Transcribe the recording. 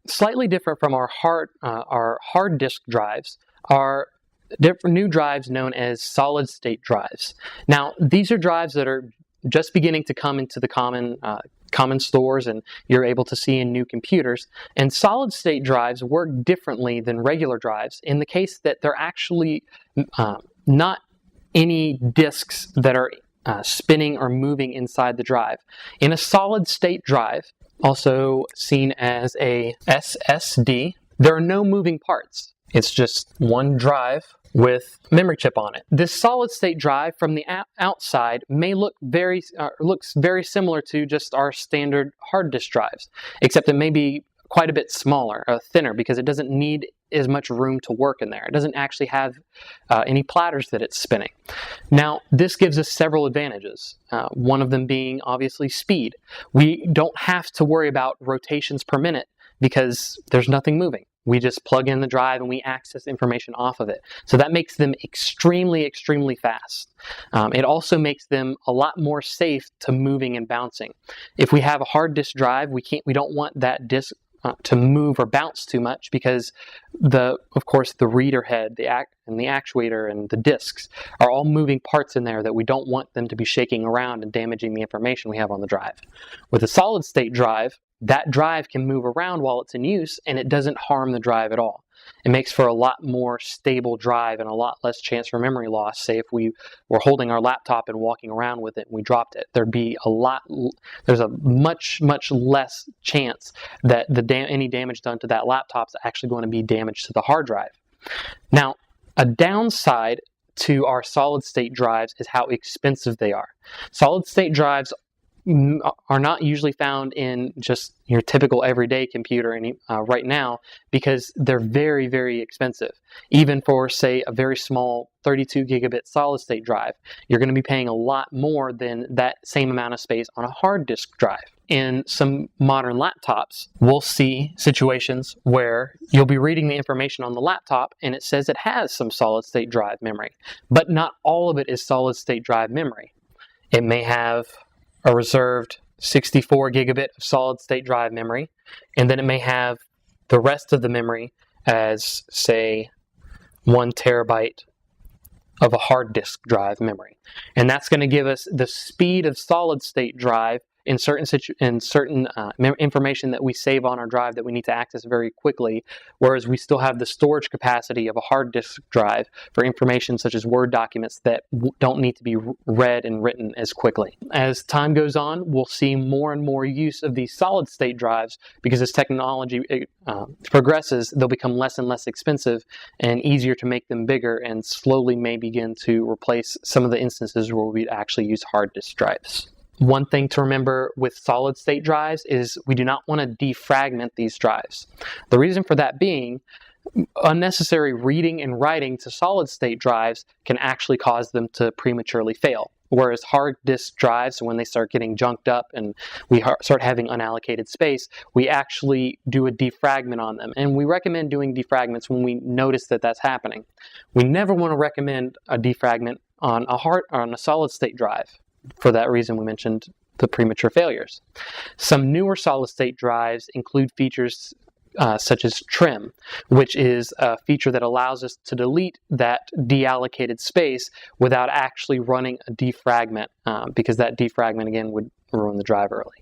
slightly different from our hard disk drives are new drives known as solid state drives. Now, these are drives that are just beginning to come into the common stores, and you're able to see in new computers. And solid state drives work differently than regular drives in the case that they're actually not any disks that are spinning or moving inside the drive. In a solid state drive, also seen as a SSD, there are no moving parts. It's just one drive with memory chip on it. This solid state drive from the outside may looks very similar to just our standard hard disk drives, except it may be quite a bit smaller, thinner, because it doesn't need as much room to work in there. It doesn't actually have any platters that it's spinning. Now, this gives us several advantages, one of them being obviously speed. We don't have to worry about rotations per minute because there's nothing moving. We just plug in the drive and we access information off of it. So that makes them extremely, extremely fast. It also makes them a lot more safe to moving and bouncing. If we have a hard disk drive, we don't want that disk to move or bounce too much because of course the reader head, the actuator, and the disks are all moving parts in there that we don't want them to be shaking around and damaging the information we have on the drive. With a solid state drive, that drive can move around while it's in use and it doesn't harm the drive at all. It makes for a lot more stable drive and a lot less chance for memory loss. Say if we were holding our laptop and walking around with it and we dropped it, there's a much less chance that any damage done to that laptop is actually going to be damage to the hard drive. Now, a downside to our solid state drives is how expensive they are. Solid state drives are not usually found in just your typical everyday computer right now because they're very, very expensive. Even for, say, a very small 32 gigabit solid state drive, you're going to be paying a lot more than that same amount of space on a hard disk drive. In some modern laptops, we'll see situations where you'll be reading the information on the laptop and it says it has some solid state drive memory, but not all of it is solid state drive memory. It may have a reserved 64 gigabit of solid state drive memory, and then it may have the rest of the memory as, say, 1 terabyte of a hard disk drive memory. And that's going to give us the speed of solid state drive in certain information that we save on our drive that we need to access very quickly, whereas we still have the storage capacity of a hard disk drive for information such as Word documents that don't need to be read and written as quickly. As time goes on, we'll see more and more use of these solid state drives because as technology progresses, they'll become less and less expensive and easier to make them bigger, and slowly may begin to replace some of the instances where we actually use hard disk drives. One thing to remember with solid state drives is we do not want to defragment these drives. The reason for that being, unnecessary reading and writing to solid state drives can actually cause them to prematurely fail. Whereas hard disk drives, when they start getting junked up and we start having unallocated space, we actually do a defragment on them. And we recommend doing defragments when we notice that that's happening. We never want to recommend a defragment on a solid state drive. For that reason, we mentioned the premature failures. Some newer solid-state drives include features such as trim, which is a feature that allows us to delete that deallocated space without actually running a defragment, because that defragment, again, would ruin the drive early.